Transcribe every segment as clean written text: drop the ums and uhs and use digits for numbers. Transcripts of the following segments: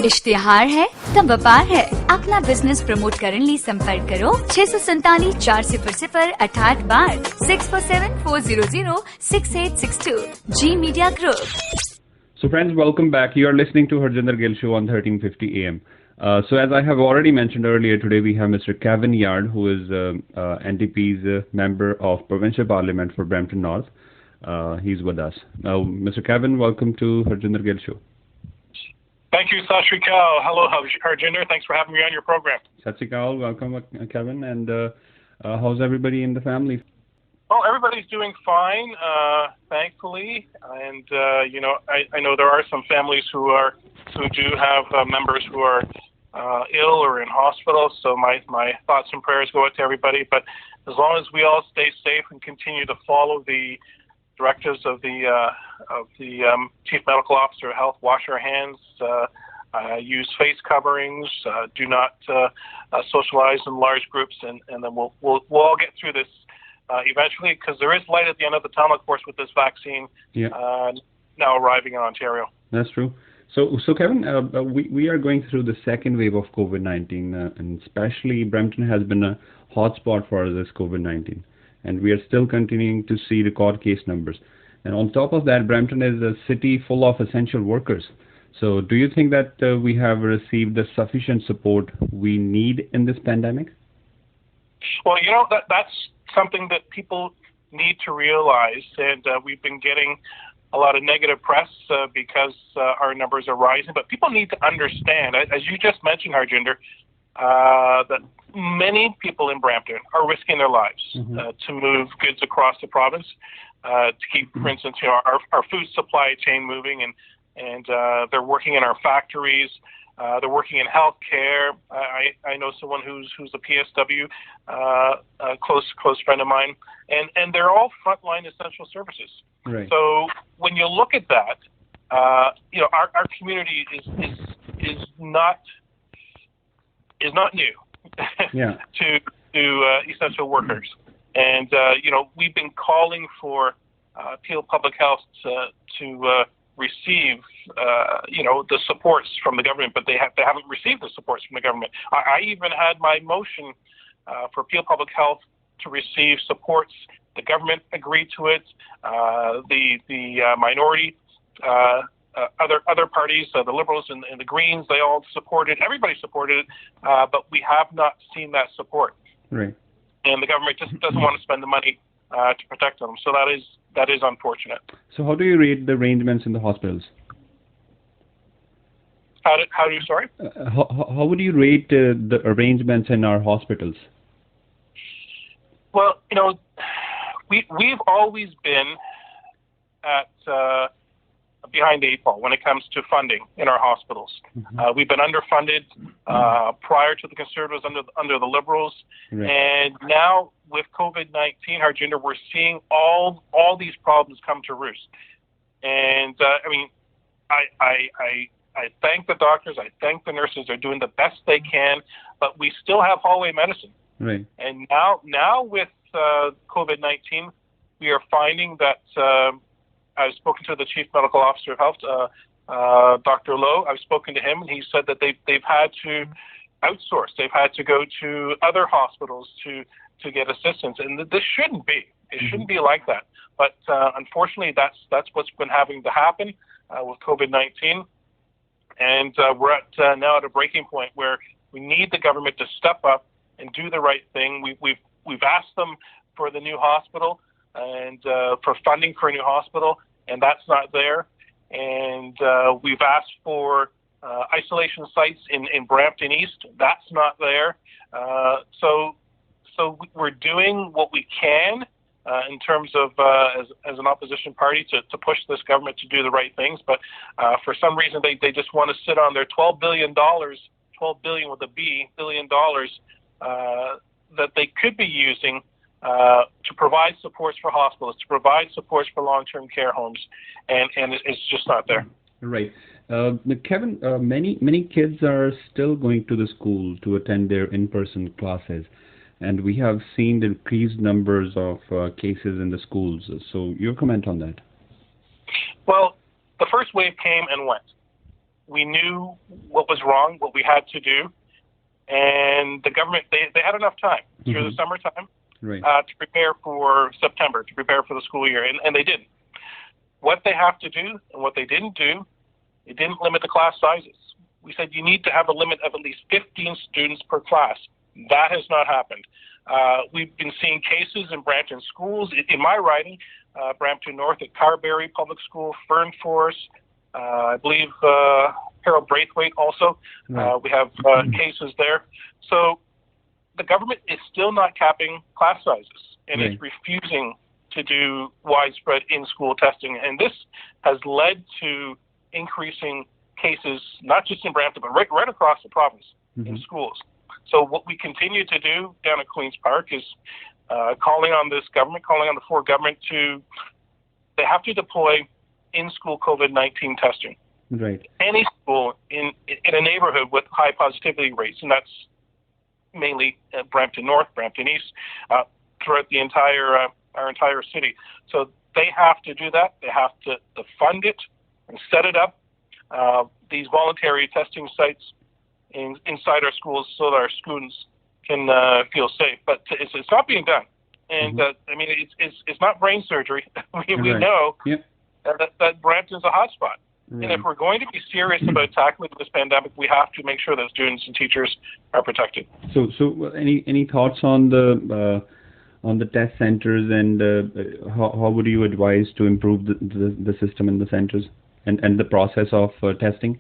इश्तिहार है तब व्यापार है अपना बिजनेस प्रमोट करने लिए संपर्क करो 647-400-6862 647-400-6862 G Media Group. So friends, welcome back. You are listening to Harjinder Gill show on 1350 AM. So as I have already mentioned earlier, today we have Mr. Kevin Yarde, who is NDP's member of Provincial Parliament for Brampton North. He's with us. Now, Mr. Kevin, welcome to Harjinder Gill show. Thank you, 𝗚𝗍𝗃𝗃. Hello, Harjinder. Thanks for having me on your program. 𝗚𝗍𝗃𝗃. Welcome, Kevin. And how's everybody in the family? Oh, everybody's doing fine, thankfully. And you know, I know there are some families who do have members who are ill or in hospital. So my thoughts and prayers go out to everybody. But as long as we all stay safe and continue to follow the directives of the Chief Medical Officer of Health, wash our hands, use face coverings, do not socialize in large groups, and then we'll all get through this eventually, because there is light at the end of the tunnel, of course, with this vaccine now arriving in Ontario. That's true. So Kevin, we are going through the second wave of COVID-19, and especially Brampton has been a hotspot for this COVID-19. And we are still continuing to see record case numbers. And on top of that, Brampton is a city full of essential workers. So do you think that we have received the sufficient support we need in this pandemic? Well, you know, that's something that people need to realize. And we've been getting a lot of negative press because our numbers are rising. But people need to understand, as you just mentioned, Harjinder, that many people in Brampton are risking their lives to move goods across the province, to keep, for instance, you know, our food supply chain moving, and they're working in our factories, they're working in healthcare. I know someone who's a PSW, a close friend of mine, and they're all frontline essential services. Right. So when you look at that, you know, our community is not new. to essential workers. And, you know, we've been calling for Peel Public Health to receive, you know, the supports from the government, but they haven't received the supports from the government. I even had my motion for Peel Public Health to receive supports. The government agreed to it. The minority, other parties, the Liberals and the Greens, they all supported. Everybody supported it, but we have not seen that support. Right. And the government just doesn't want to spend the money to protect them. So that is unfortunate. So how do you rate the arrangements in the hospitals? How do you? Sorry. How would you rate the arrangements in our hospitals? Well, you know, we've always been at behind the eight ball when it comes to funding in our hospitals. We've been underfunded prior to the Conservatives, under the Liberals, and now with COVID-19, Harjinder, we're seeing all these problems come to roost. And I mean, I thank the doctors, I thank the nurses. They're doing the best they can, but we still have hallway medicine. Right. And now with COVID-19, we are finding that. I've spoken to the Chief Medical Officer of Health, Dr. Lowe. I've spoken to him, and he said that they've had to outsource. They've had to go to other hospitals to get assistance, and this shouldn't be. It shouldn't be like that. But unfortunately, that's what's been having to happen with COVID-19, and we're now at a breaking point where we need the government to step up and do the right thing. We've asked them for the new hospital and for funding for a new hospital, and that's not there. And we've asked for isolation sites in Brampton East. That's not there. So we're doing what we can in terms of as an opposition party to push this government to do the right things. But for some reason, they just want to sit on their $12 billion with a B, billion dollars that they could be using to provide supports for hospitals, to provide supports for long-term care homes, and it's just not there. Right. Kevin, many kids are still going to the school to attend their in-person classes, and we have seen the increased numbers of cases in the schools. So your comment on that? Well, the first wave came and went, We knew what was wrong, what we had to do, and the government, they had enough time through the summertime to prepare for September, to prepare for the school year, and they didn't. What they have to do and what they didn't do, it didn't limit the class sizes. We said you need to have a limit of at least 15 students per class. That has not happened. We've been seeing cases in Brampton schools. In my riding, Brampton North at Carberry Public School, Fern Forest, I believe Harold Braithwaite also. We have cases there. So the government is still not capping class sizes and is refusing to do widespread in-school testing. And this has led to increasing cases, not just in Brampton, but right across the province in schools. So what we continue to do down at Queen's Park is calling on this government, calling on the Ford government they have to deploy in-school COVID-19 testing. Any school in a neighborhood with high positivity rates, and that's mainly Brampton North, Brampton East, throughout the our entire city. So they have to do that. They have to fund it and set it up. These voluntary testing sites inside our schools so that our students can feel safe. But it's not being done. And I mean, it's not brain surgery. we know that Brampton's a hotspot. And if we're going to be serious about tackling this pandemic, we have to make sure that students and teachers are protected. So any thoughts on the test centers, and how would you advise to improve the system in the centers and the process of testing?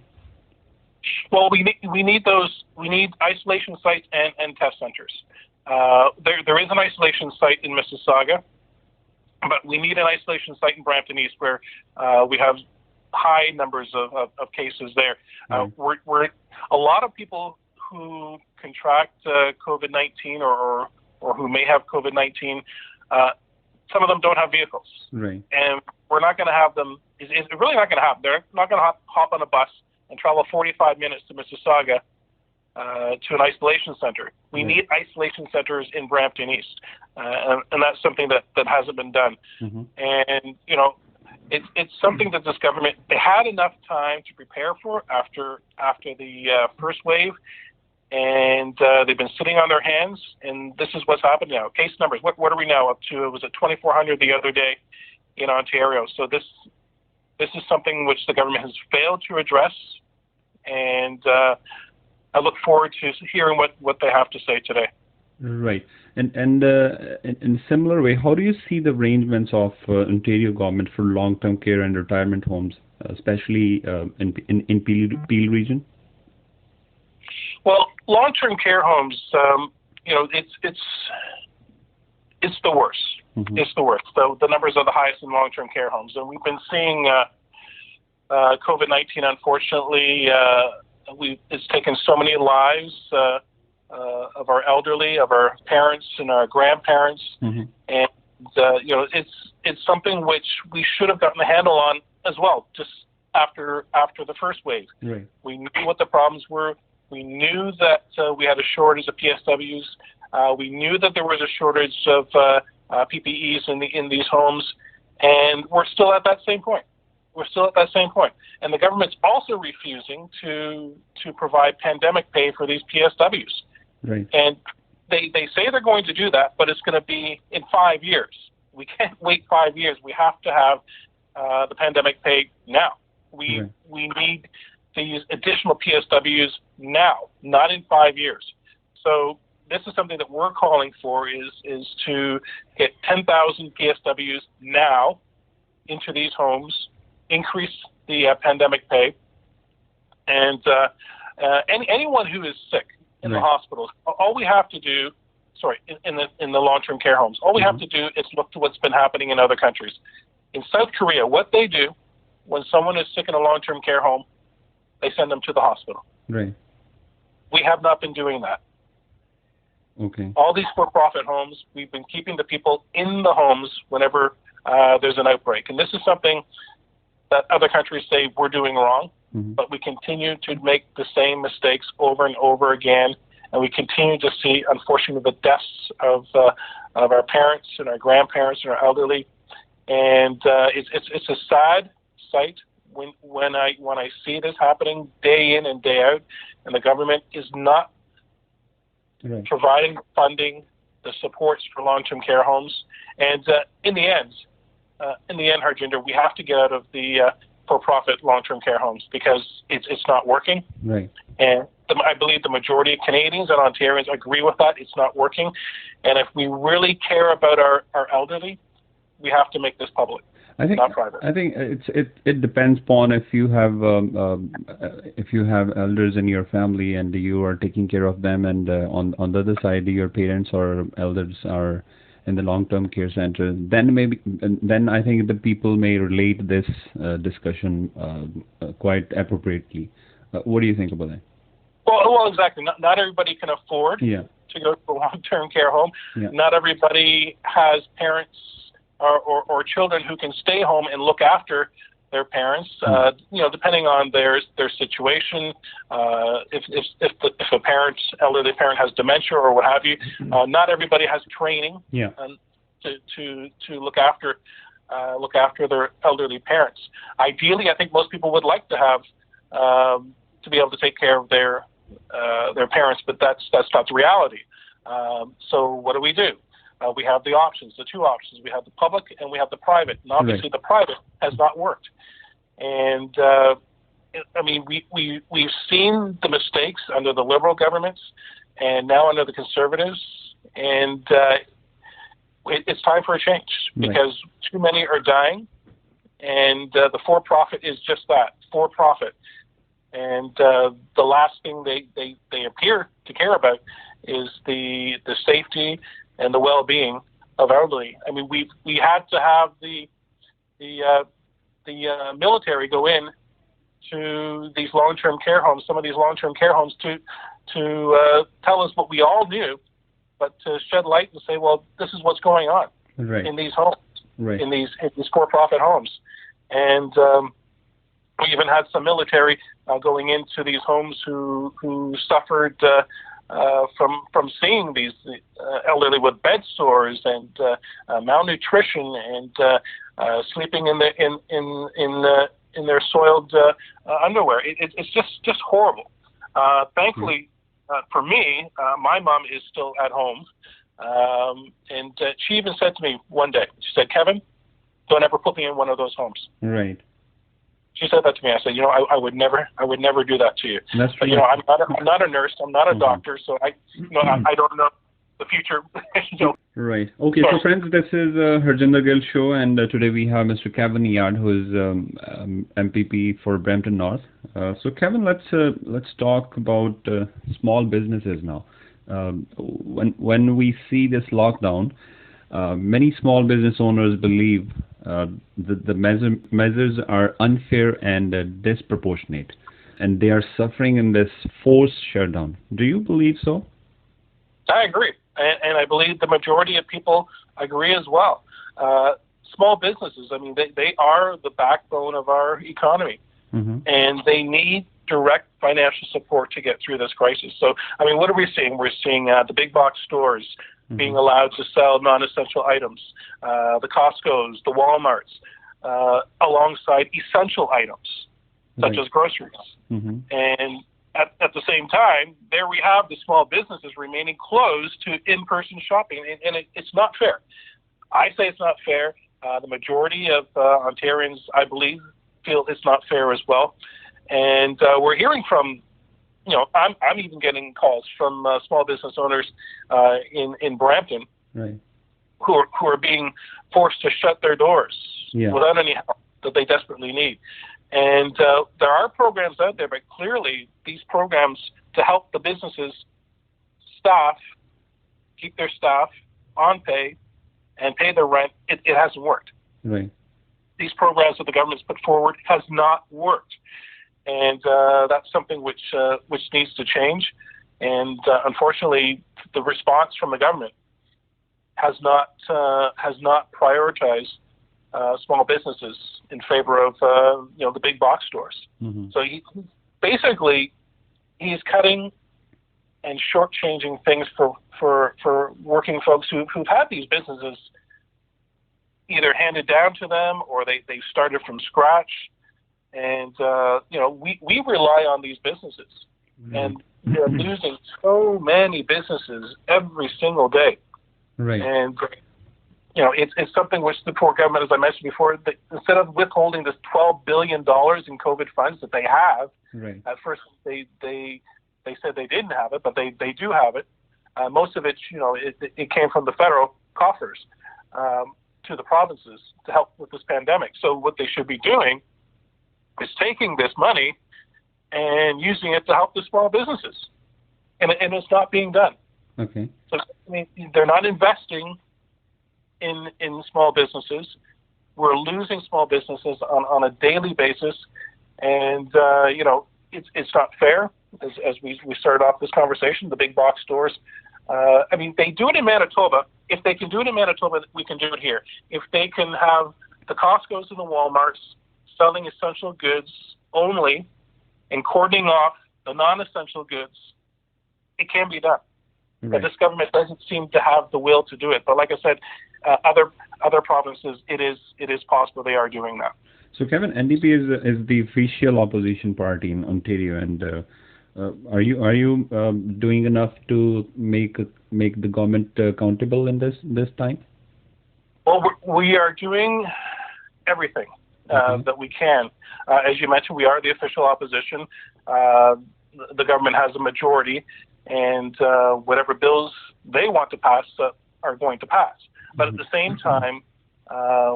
Well, we need those. We need isolation sites and test centers. There is an isolation site in Mississauga, but we need an isolation site in Brampton East where we have high numbers of cases there. We're a lot of people who contract COVID-19 or who may have COVID-19. Some of them don't have vehicles, and we're not going to have them. It's really not going to happen. They're not going to hop on a bus and travel 45 minutes to Mississauga to an isolation center. We need isolation centers in Brampton East, and that's something that hasn't been done. And it's something that this government, they had enough time to prepare for after the first wave, and they've been sitting on their hands, and this is what's happened now. Case numbers, what are we now up to? It was at 2,400 the other day in Ontario. So this is something which the government has failed to address, and I look forward to hearing what they have to say today. Right. And in a similar way, how do you see the arrangements of Ontario government for long-term care and retirement homes, especially in Peel region? Well, long-term care homes, it's the worst. It's the worst. The numbers are the highest in long-term care homes, and we've been seeing COVID-19. Unfortunately, it's taken so many lives of our elderly, of our parents and our grandparents, and it's something which we should have gotten a handle on as well. Just after the first wave, we knew what the problems were. We knew that we had a shortage of PSWs. We knew that there was a shortage of PPEs in these homes, and we're still at that same point. And the government's also refusing to provide pandemic pay for these PSWs. And they say they're going to do that, but it's going to be in 5 years. We can't wait 5 years. We have to have the pandemic pay now. We need these additional PSWs now, not in 5 years. So this is something that we're calling for is to get 10,000 PSWs now into these homes, increase the pandemic pay, and anyone who is sick in the hospitals, all we have to do, in the long-term care homes, all we have to do is look to what's been happening in other countries. In South Korea, what they do when someone is sick in a long-term care home, they send them to the hospital. We have not been doing that. All these for-profit homes, we've been keeping the people in the homes whenever there's an outbreak. And this is something that other countries say we're doing wrong, but we continue to make the same mistakes over and over again. And we continue to see, unfortunately, the deaths of our parents and our grandparents and our elderly. And it's a sad sight when I see this happening day in and day out, and the government is not providing funding, the supports for long-term care homes, and in the end, Harjinder, we have to get out of the for-profit long-term care homes because it's not working. Right. And I believe the majority of Canadians and Ontarians agree with that. It's not working. And if we really care about our elderly, we have to make this public, not private. I think it depends upon if you have elders in your family and you are taking care of them, and on the other side your parents or elders are in the long-term care center, then I think the people may relate this discussion quite appropriately. What do you think about that? Well, exactly. Not everybody can afford to go to a long-term care home. Yeah. Not everybody has parents or children who can stay home and look after their parents. Depending on their situation, if a elderly parent has dementia or what have you, not everybody has training to look after their elderly parents. Ideally, I think most people would like to have to be able to take care of their parents, but that's not the reality. So what do? We have the options, the two options. We have the public and we have the private. And obviously the private has not worked. And we've seen the mistakes under the Liberal governments and now under the Conservatives. And it's time for a change because too many are dying. And the for-profit is just that, for-profit. And the last thing they appear to care about is the safety and the well-being of elderly. I mean, we had to have the military go in to these long-term care homes, some of these long-term care homes, to tell us what we all knew, but to shed light and say, well, this is what's going on in these homes, in these for-profit homes. And we even had some military going into these homes who suffered from seeing these elderly with bed sores and malnutrition and sleeping in their soiled underwear. It's just horrible. Thankfully, for me, my mom is still at home, and she even said to me one day, she said, "Kevin, don't ever put me in one of those homes." Right. She said that to me. I said, I would never do that to you. That's but, I'm not a nurse. I'm not a doctor, so I don't know the future. Right. Okay. So friends, this is Harjinder Gill show, and today we have Mr. Kevin Yarde, who is MPP for Brampton North. So Kevin, let's talk about small businesses now. When we see this lockdown, many small business owners believe the measures are unfair and disproportionate, and they are suffering in this forced shutdown. Do you believe so? I agree, and I believe the majority of people agree as well. Small businesses, I mean, they are the backbone of our economy, and they need direct financial support to get through this crisis. So, I mean, what are we seeing? We're seeing the big box stores being allowed to sell non-essential items, the Costco's, the Walmarts, alongside essential items, such as groceries. And at the same time, there we have the small businesses remaining closed to in-person shopping, and it's not fair. I say it's not fair. The majority of Ontarians, I believe, feel it's not fair as well. And we're hearing from, I'm even getting calls from small business owners in Brampton who are being forced to shut their doors without any help that they desperately need. And there are programs out there, but clearly these programs to help the businesses keep their staff on pay and pay their rent, it hasn't worked. These programs that the government's put forward has not worked. And that's something which needs to change. And unfortunately, the response from the government has not prioritized small businesses in favor of the big box stores. So he's cutting and shortchanging things for working folks who've had these businesses either handed down to them or they started from scratch. And we rely on these businesses, and they're losing so many businesses every single day. Right. And it's something which the poor government, as I mentioned before, instead of withholding this $12 billion in COVID funds that they have, right. At first they said they didn't have it, but they do have it. Most of it, it came from the federal coffers to the provinces to help with this pandemic. So what they should be doing is taking this money and using it to help the small businesses, and it's not being done. Okay. So they're not investing in small businesses. We're losing small businesses on a daily basis, and it's not fair. As we started off this conversation, the big box stores. They do it in Manitoba. If they can do it in Manitoba, we can do it here. If they can have the Costco's and the Walmarts selling essential goods only and cordoning off the non-essential goods, it can be done. Right. But this government doesn't seem to have the will to do it. But like I said, other provinces, it is possible they are doing that. So Kevin, NDP is the official opposition party in Ontario, and are you doing enough to make the government accountable in this time? Well, we are doing everything that we can. As you mentioned, we are the official opposition. The government has a majority, and whatever bills they want to pass are going to pass. But at the same time,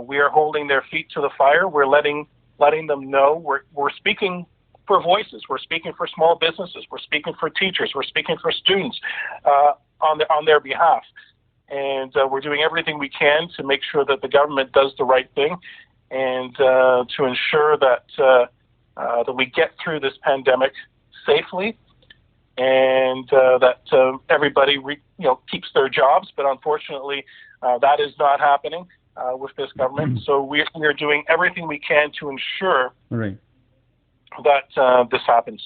we are holding their feet to the fire. We're letting them know we're speaking for voices. We're speaking for small businesses. We're speaking for teachers. We're speaking for students on their behalf. And we're doing everything we can to make sure that the government does the right thing, and to ensure that we get through this pandemic safely, and that everybody keeps their jobs. But unfortunately, that is not happening with this government. So we are doing everything we can to ensure right. that this happens.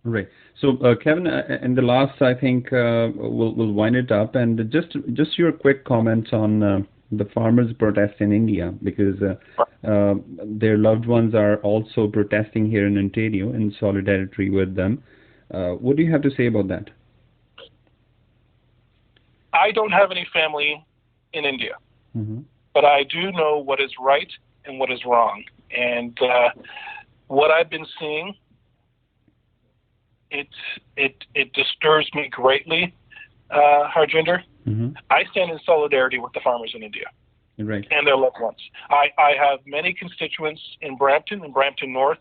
Right. So, Kevin, in the last, I think we'll wind it up, and just your quick comments on the farmers' protest in India, because their loved ones are also protesting here in Ontario in solidarity with them. What do you have to say about that? I don't have any family in India, but I do know what is right and what is wrong, and what I've been seeing. It disturbs me greatly, Harjinder. I stand in solidarity with the farmers in India, right, and their loved ones. I have many constituents in Brampton North,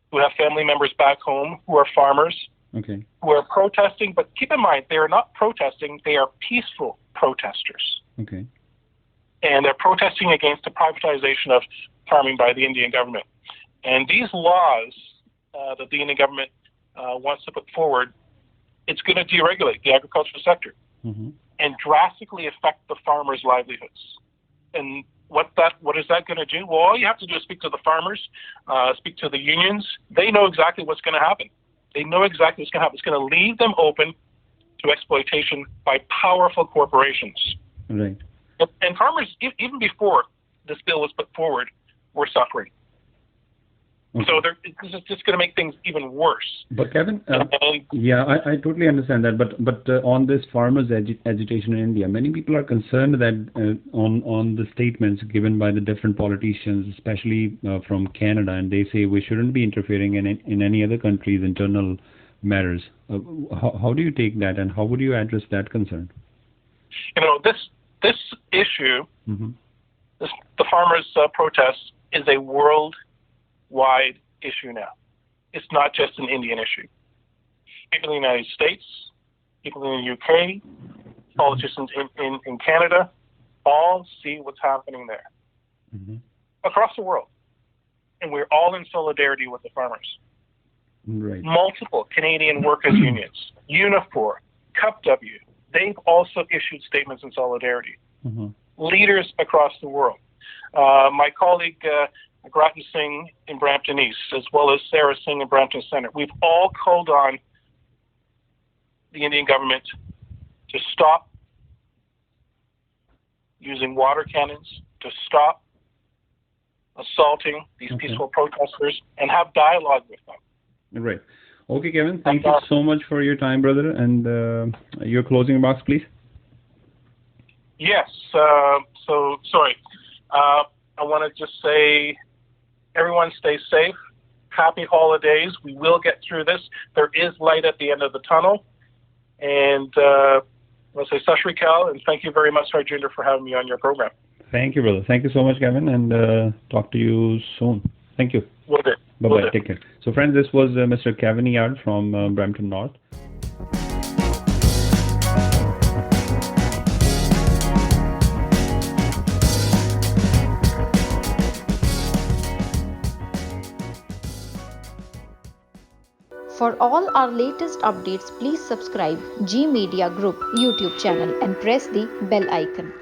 who have family members back home who are farmers, okay, who are protesting. But keep in mind, they are not protesting; they are peaceful protesters. Okay, and they're protesting against the privatization of farming by the Indian government. And these laws that the Indian government wants to put forward, it's going to deregulate the agricultural sector and drastically affect the farmers' livelihoods. And what is that going to do? Well, all you have to do is speak to the farmers, speak to the unions. They know exactly what's going to happen. They know exactly what's going to happen. It's going to leave them open to exploitation by powerful corporations. Right. And farmers, even before this bill was put forward, were suffering. Okay. So this is just going to make things even worse. But Kevin, yeah, I totally understand that. But on this farmers' agitation in India, many people are concerned that on the statements given by the different politicians, especially from Canada, and they say we shouldn't be interfering in any other country's internal matters. How do you take that, and how would you address that concern? This issue, the farmers' protest, is a worldwide issue now. It's not just an Indian issue. People in the United States, people in the UK, politicians in Canada, all see what's happening there across the world. And we're all in solidarity with the farmers. Right. Multiple Canadian workers' unions, Unifor, CUPW, they've also issued statements in solidarity. Leaders across the world. My colleague, Singh in Brampton East, as well as Sarah Singh in Brampton Centre, we've all called on the Indian government to stop using water cannons, to stop assaulting these peaceful protesters and have dialogue with them. Right. Okay, Kevin, thank you so much for your time, brother. And your closing remarks, please. Yes. So, sorry. I want to just say, everyone stay safe. Happy holidays. We will get through this. There is light at the end of the tunnel. And I'll say 𝗚𝗲𝗃𝗃, and thank you very much, Harjinder, for having me on your program. Thank you, brother. Thank you so much, Kevin, and talk to you soon. Thank you. Will do. Bye-bye. Take care. So, friends, this was Mr. Kevin Yarde from Brampton North. For all our latest updates, please subscribe G Media Group YouTube channel and press the bell icon.